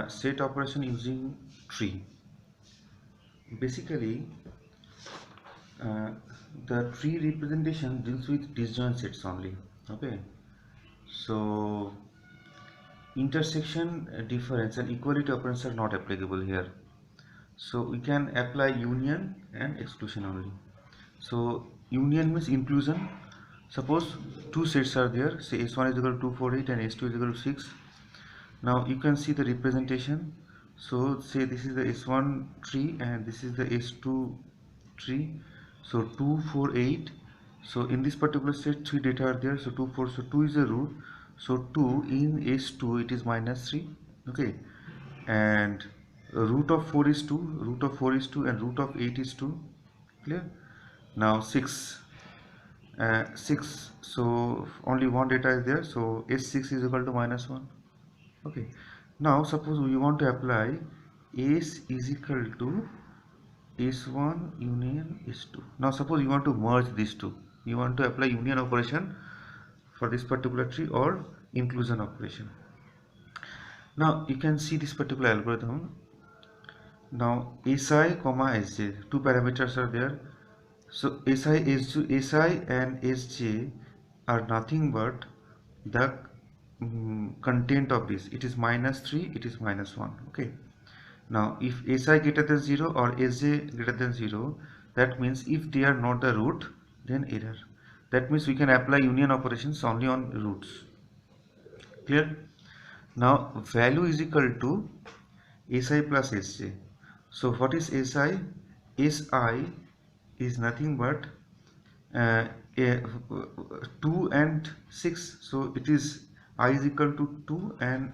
Set operation using tree. Basically, uh, the tree representation deals with disjoint sets only. Okay, so intersection, difference, and equality operations are not applicable here. So we can apply union and exclusion only. So union means inclusion. Suppose two sets are there, say S1 is equal to 248 and S2 is equal to 6. Now you can see the representation. So say this is the S1 tree and this is the S2 tree. So 248. So in this particular set, three data are there. So 2 4. So 2 is the root. So 2 in S2 it is minus 3. Okay, and root of 4 is 2. Root of 4 is 2 and root of 8 is 2. Clear? Now 6. 6. So only one data is there. So S6 is equal to minus 1. Okay, now suppose we want to apply S is equal to S1 union S2. Now suppose you want to merge these two, you want to apply union operation for this particular tree or inclusion operation. Now you can see this particular algorithm. Now Si comma Sj, two parameters are there. So Si and Sj are nothing but the content of this. It is minus 3, it is minus 1. Okay, now if Si greater than 0 or Sj greater than 0, that means if they are not the root, then error. That means we can apply union operations only on roots. Clear? Now value is equal to Si plus Sj. So what is Si? Si is nothing but uh, 2 and 6. So it is I is equal to 2 and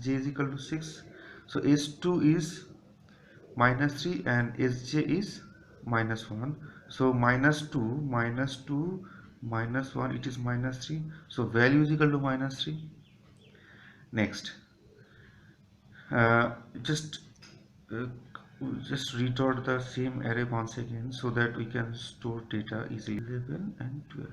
j is equal to 6. So S2 is minus 3 and Sj is minus 1. So minus 2 minus 2 minus 1, it is minus 3. So value is equal to minus 3. Next, uh, just uh, just retort the same array once again so that we can store data easily. 11 and 12.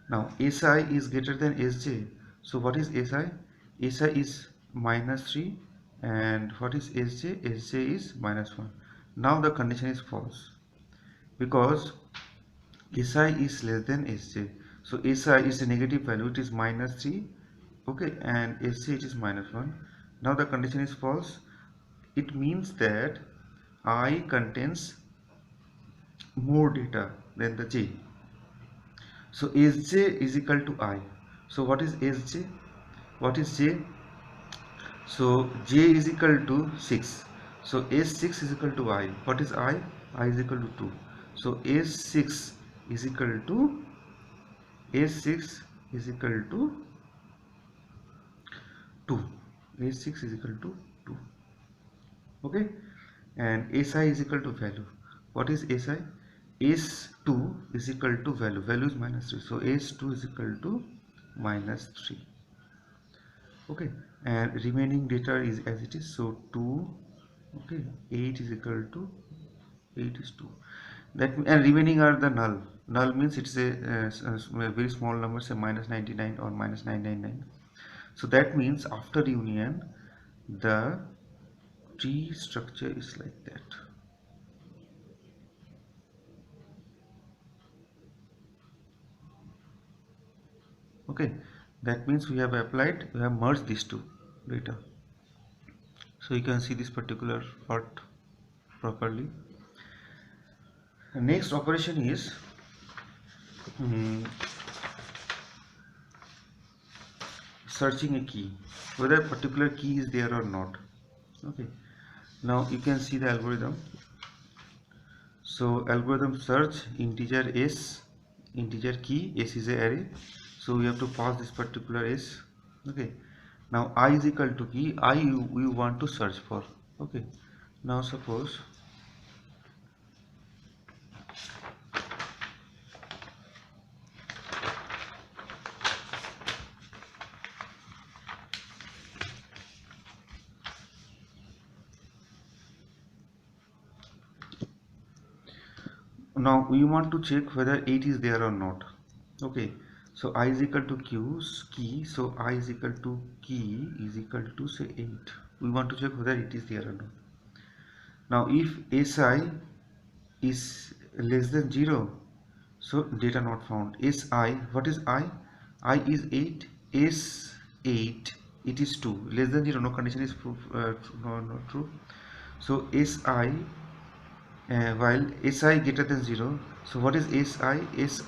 Now Si is greater than Sj. So what is Si? Si is minus 3 and what is Sj? Sj is minus 1. Now the condition is false because Si is less than Sj. So Si is a negative value, it is minus 3. Okay, and Sj it is minus 1. Now the condition is false. It means that I contains more data than the j. So Sj is equal to I. So what is Sj? What is j? So j is equal to 6. So S6 is equal to I. What is I? I is equal to 2. So S6 is equal to S6 is equal to 2. S6 is equal to 2. Okay, and Si is equal to value. What is Si? S2 is equal to value. Value is minus 3. So S2 is equal to minus 3. Okay, and remaining data is as it is. So 2. Okay, 8 is equal to 8 is 2. That and remaining are the null. Null means it's a very small number, say minus 99 or minus 999. So that means after union, the tree structure is like that. Okay, that means we have merged these two data. So you can see this particular part properly. The next operation is searching a key, whether a particular key is there or not. Okay, now you can see the algorithm. So algorithm search integer s, integer key, s is a array, so we have to pass this particular s. Okay, now I is equal to key, I we want to search for. Okay, now suppose now we want to check whether 8 is there or not. Okay, So I is equal to key, so I is equal to key is equal to say 8. We want to check whether it is there or not. Now if si is less than 0, so data not found. Si, what is I is 8, s8, it is 2, less than 0, no condition is proof, no, not true. So si, while si greater than 0, so what is si is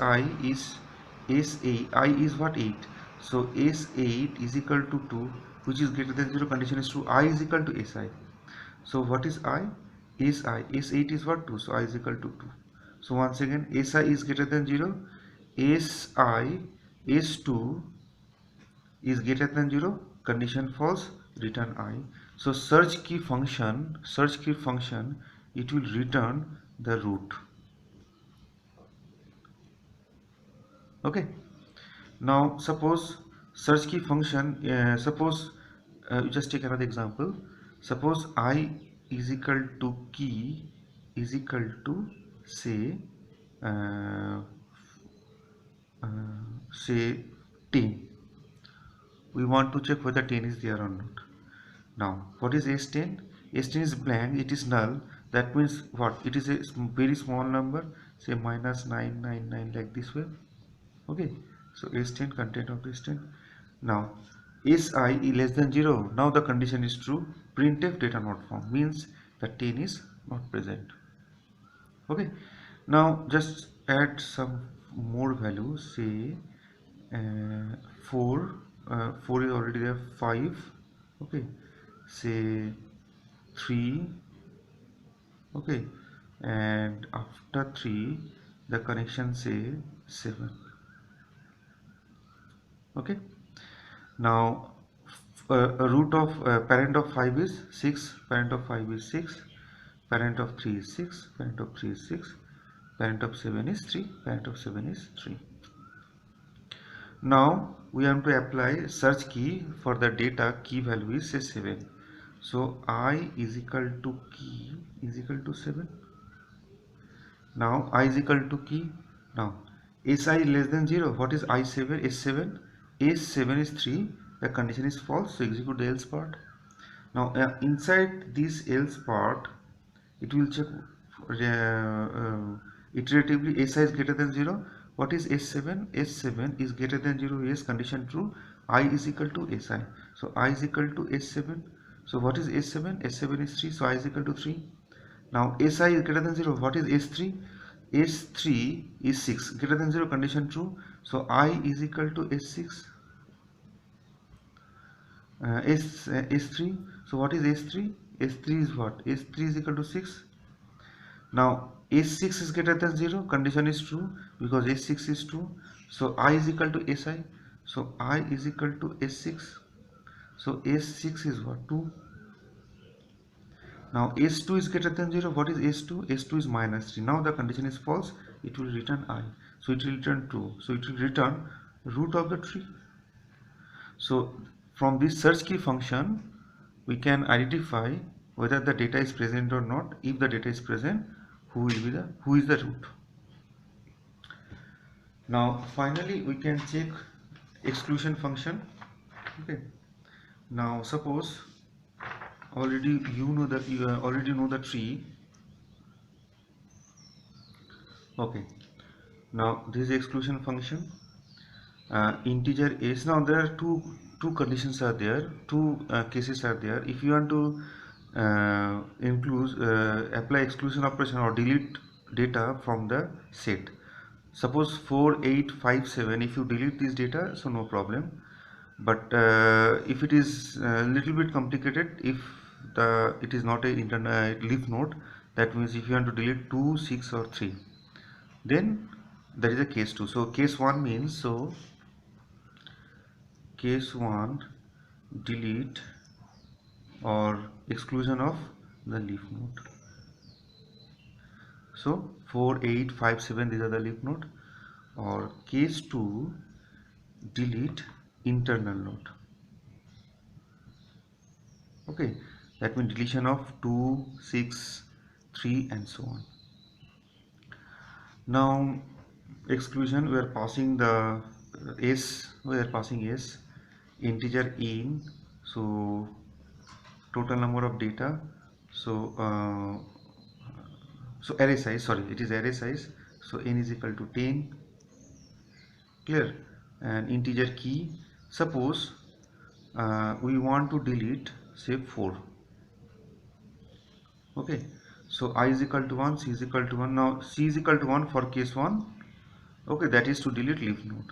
s8, I is what, 8, so s8 is equal to 2, which is greater than 0, condition is true. I is equal to si, so what is I? S8 is what, 2, so I is equal to 2. So once again, Si is greater than 0, Si, S2 is greater than 0, condition false, return I. So search key function, it will return the root. Okay. Now suppose search key function, suppose you just take another example. Suppose I is equal to key is equal to say uh, say 10. We want to check whether 10 is there or not. Now what is S10? S10 is blank, it is null. That means what? It is a very small number, say minus 999, like this way. Okay, so S10, content of S10. Now Si is less than 0. Now the condition is true. Printf data not found means the 10 is not present. Okay, now just add some more values. Say 4, 4 is already there. 5. Okay, say 3. Okay, and after 3 the connection say 7. Okay, now root of parent of 5 is 6, parent of 5 is 6, parent of 3 is 6, parent of 3 is 6, parent of 7 is 3, parent of 7 is 3. Now we have to apply search key for the data. Key value is say 7, so I is equal to key is equal to 7. Now I is equal to key. Now Si less than 0. What is I7? S7. S7 is 3. The condition is false. So execute the else part. Now inside this else part, it will check iteratively. Si is greater than 0. What is S7? S7 is greater than 0. Yes, condition true. I is equal to Si. So I is equal to S7. So what is S7? S7 is 3. So I is equal to 3. Now Si is greater than 0. What is S3? S3 is 6. Greater than 0, condition true. So I is equal to S6. S3. So what is S3? S3 is what? S3 is equal to 6. Now S6 is greater than 0. Condition is true because S6 is 2. So I is equal to Si. So I is equal to S6. So S6 is what? 2. Now S2 is greater than 0. What is S2? S2 is minus 3. Now the condition is false. It will return I. So it will return true. So it will return root of the tree. So from this search key function, we can identify whether the data is present or not. If the data is present, who is the root. Now finally we can check exclusion function. Okay. Now suppose already you know that you already know the tree. Okay, now this is exclusion function, integer s. Now there are two conditions are there, two cases are there. If you want to apply exclusion operation or delete data from the set, suppose 4857, if you delete this data, so no problem. But if it is a little bit complicated, if it is not a internal leaf node, that means if you want to delete 2, 6 or 3, then there is a case 2. So case 1 means, so case 1 delete or exclusion of the leaf node. So 4857, these are the leaf node. Or case 2 delete internal node. Okay, that means deletion of 2, 6, 3 and so on. Now exclusion, we are passing the s, we are passing s, integer in, so total number of data, so array size, sorry, it is array size, so n is equal to 10, clear, and integer key, suppose we want to delete say 4, okay, so I is equal to 1, c is equal to 1, now c is equal to 1 for case 1, okay, that is to delete leaf node,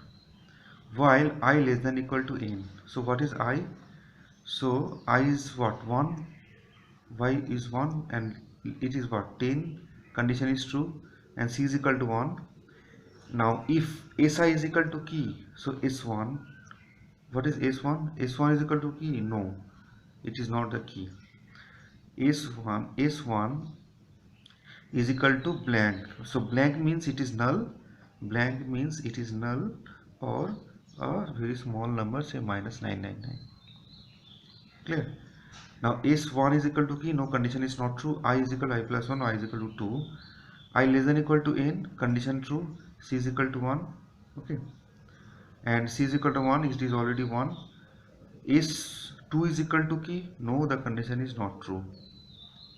while I less than equal to n, so what is I, so I is what, 1, y is 1, and it is what, 10, condition is true, and c is equal to 1. Now if si is equal to key, so s1, what is s1, s1 is equal to key, no, it is not the key, s1 is equal to blank, so blank means it is null, blank means it is null, or a very small number, say minus 999, clear. Now s1 is equal to key, no, condition is not true, I is equal to I plus 1, I is equal to 2, I less than equal to n, condition true, c is equal to 1, okay, and c is equal to 1, it is already 1, s2 is equal to key, no, the condition is not true,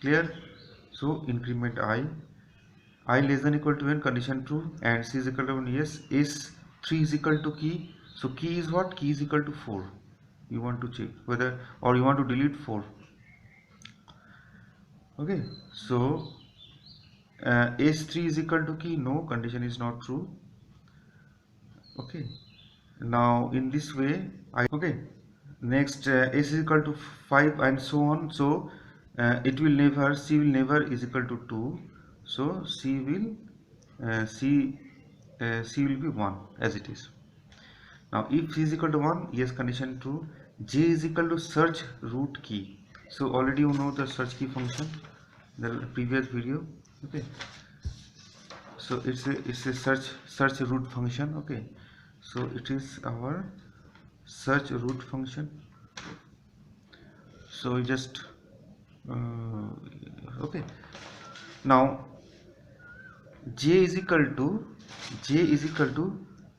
clear. So increment I less than equal to n, condition true, and c is equal to 1, yes, s3 is equal to key, so key is what, key is equal to 4, you want to check whether, or you want to delete 4, okay, so s3 is equal to key, no, condition is not true, okay, now in this way okay, next s is equal to 5 and so on, so it will never, c will never is equal to 2, so c will c will be 1 as it is. Now if c is equal to 1, yes, condition true, j is equal to search root key, so already you know the search key function, the previous video, okay, so it's a search root function, okay, so it is our search root function, so we just okay, now j is equal to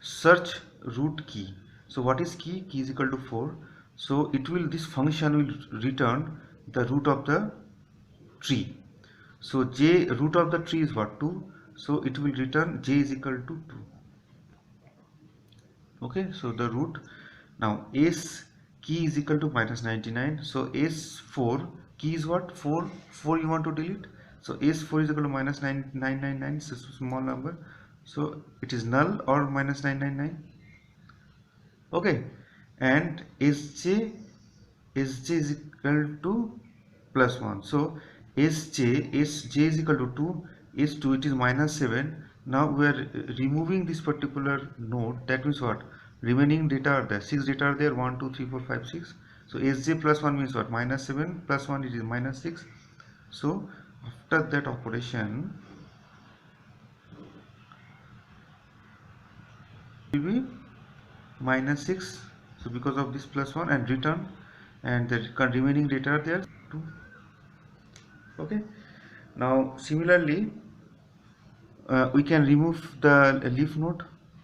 search root key, so what is key, key is equal to 4, so it will, this function will return the root of the tree, so j root of the tree is what, 2, so it will return j is equal to 2, okay, so the root. Now s key is equal to minus 99, so s4 key is what, 4 you want to delete, so s4 is equal to minus 9999, it's a small number, so it is null or minus 999, okay, and sj is equal to plus 1, so sj is equal to 2, s2 it is minus 7, now we are removing this particular node, that means what, remaining data are there, 6 data are there, 1 2 3 4 5 6, so sj plus 1 means what, minus 7 plus 1 it is minus 6, so after that operation will be minus 6, so because of this plus 1 and return, and the remaining data are there 2, okay. Now similarly we can remove the leaf node,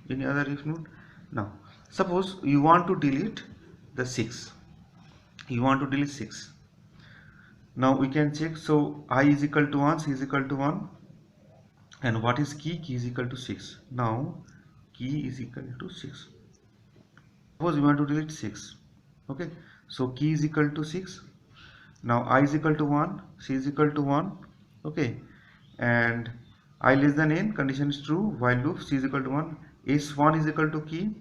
any other leaf node. Now suppose you want to delete the 6, you want to delete 6, now we can check, so I is equal to 1, c is equal to 1, and what is key, key is equal to 6, now key is equal to 6, suppose we want to delete 6, okay, so key is equal to 6, now I is equal to 1, c is equal to 1, okay, and I less than n, condition is true, while loop, c is equal to 1, s1 is equal to key,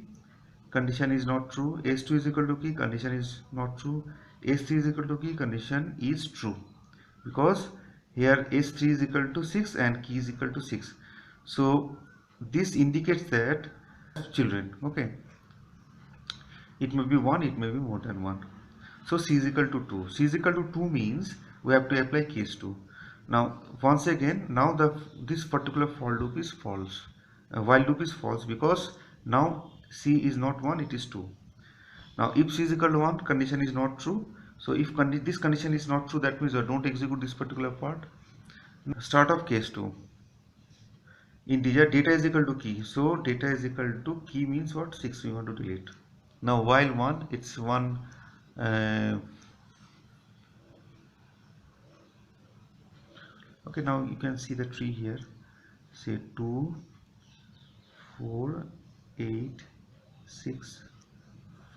condition is not true, s2 is equal to key, condition is not true, s3 is equal to key, condition is true, because here s3 is equal to 6 and key is equal to 6, so this indicates that children, okay, it may be 1, it may be more than 1, so c is equal to 2, c is equal to 2 means we have to apply case 2. Now once again, now this particular for loop is false, while loop is false, because now c is not 1, it is 2. Now if c is equal to 1, condition is not true, so if this condition is not true, that means don't execute this particular part. Start of case 2, integer, data is equal to key. So data is equal to key means what? 6 we want to delete. Now while 1, it's 1. Okay, now you can see the tree here. Say 2, 4, 8, 6,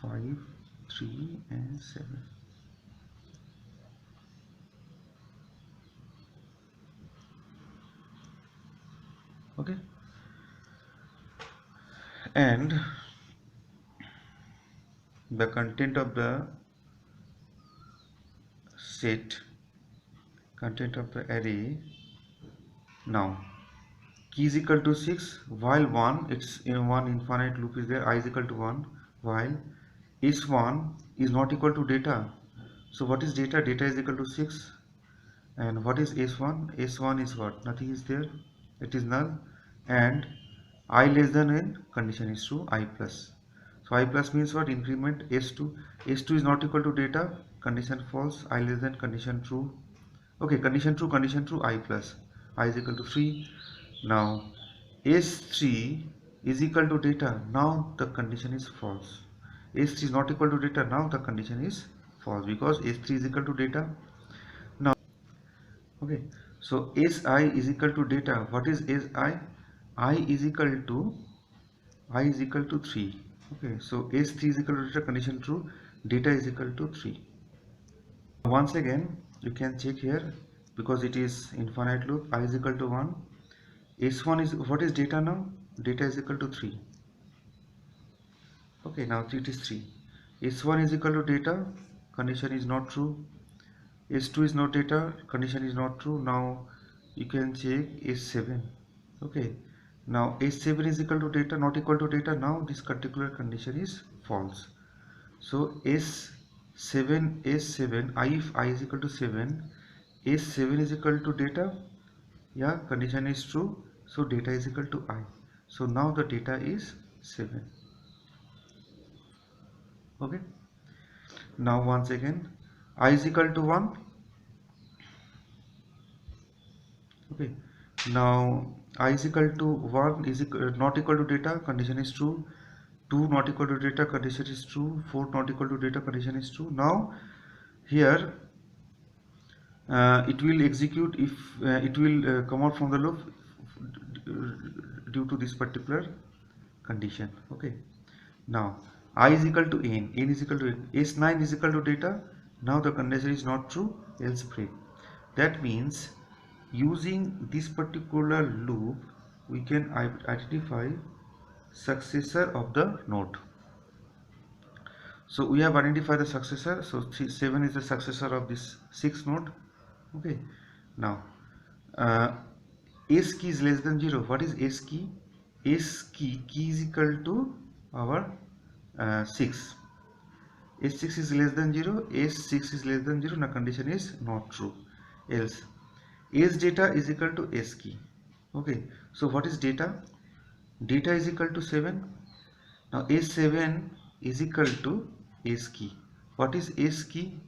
5, 3 and 7. Okay, and the content of the set, content of the array. Now key is equal to 6, while 1, it's in one infinite loop is there, I is equal to 1, while s1 is not equal to data. So what is data? Data is equal to 6. And what is s1? S1 is what? Nothing is there, it is null. And I less than n, condition is true, I plus. So I plus means what? Increment s2. S2 is not equal to data, condition false, I less than, condition true. Okay, condition true, I plus, I is equal to 3. Now s3 is equal to data, now the condition is false. S3 is not equal to data, now the condition is false because s3 is equal to data. Now okay, so si is equal to data. What is si? I is equal to 3. Okay, so s3 is equal to data, condition true, data is equal to 3. Once again you can check here, because it is infinite loop, I is equal to 1. S1 is, what is data now? Data is equal to 3. Okay, now it is 3. S1 is equal to data, condition is not true. S2 is not data, condition is not true. Now you can check S7. Okay, now S7 is equal to data, not equal to data. Now this particular condition is false. So S7, if I is equal to 7, S7 is equal to data. Yeah, condition is true. So data is equal to I. So now the data is 7. Okay, now once again I is equal to 1. Okay, now I is equal to 1 is not equal to data, condition is true. 2 not equal to data, condition is true. 4 not equal to data, condition is true. Now here it will execute if it will come out from the loop due to this particular condition. Okay, now I is equal to n is equal to n, s9 is equal to data. Now the condition is not true, else break. That means using this particular loop we can identify successor of the node. So we have identified the successor. So 7 is the successor of this 6 node. Okay, now uh, s key is less than 0. What is s key? S key is equal to our 6. S6 is less than 0, S6 is less than 0. Now condition is not true, else S data is equal to S key. Okay, so what is data? Data is equal to 7. Now S7 is equal to S key. What is S key?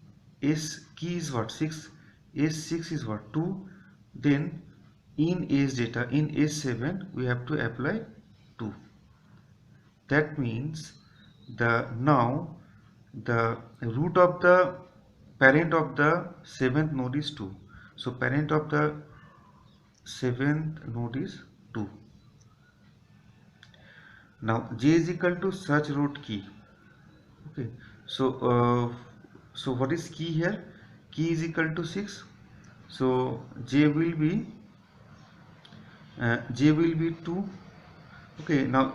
S key is what? 6. S6 is what? 2. Then in S data, in S7 we have to apply 2. That means now the root of the parent of the 7th node is 2. So parent of the 7th node is 2. Now j is equal to such root key. Okay, so what is key here? Key is equal to 6. So j will be 2. Okay, now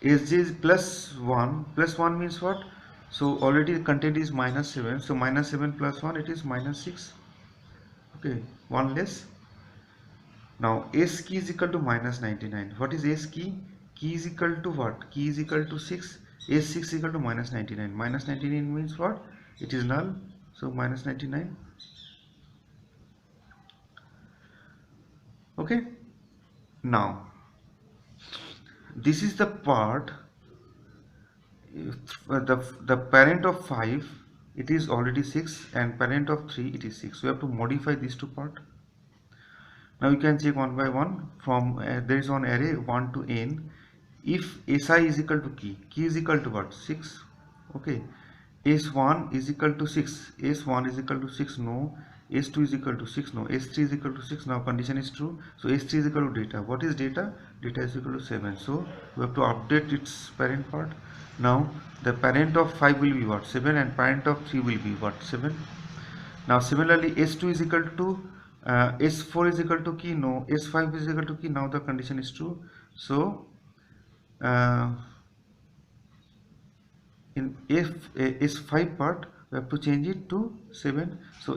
sj is plus 1. Plus 1 means what? So already the content is minus 7. So minus 7 plus 1, it is minus 6. Okay, 1 less. Now s key is equal to minus 99. What is s key? Key is equal to what? Key is equal to 6. S6 is equal to minus 99. Minus 99 means what? It is null. So minus 99. Okay. Now this is the part. The parent of 5, it is already 6, and parent of 3, it is 6. We have to modify these two part. Now you can check one by one. From there is one array 1 to n. If si is equal to key is equal to what? 6. Okay. S1 is equal to 6. S1 is equal to 6. No. S2 is equal to 6. No. S3 is equal to 6. Now condition is true. So S3 is equal to data. What is data? Data is equal to 7. So we have to update its parent part. Now the parent of 5 will be what? 7, and parent of 3 will be what? 7. Now similarly S2 is equal to S4 is equal to key. No. S5 is equal to key. Now the condition is true. So uh, in if S5 part we have to change it to 7. So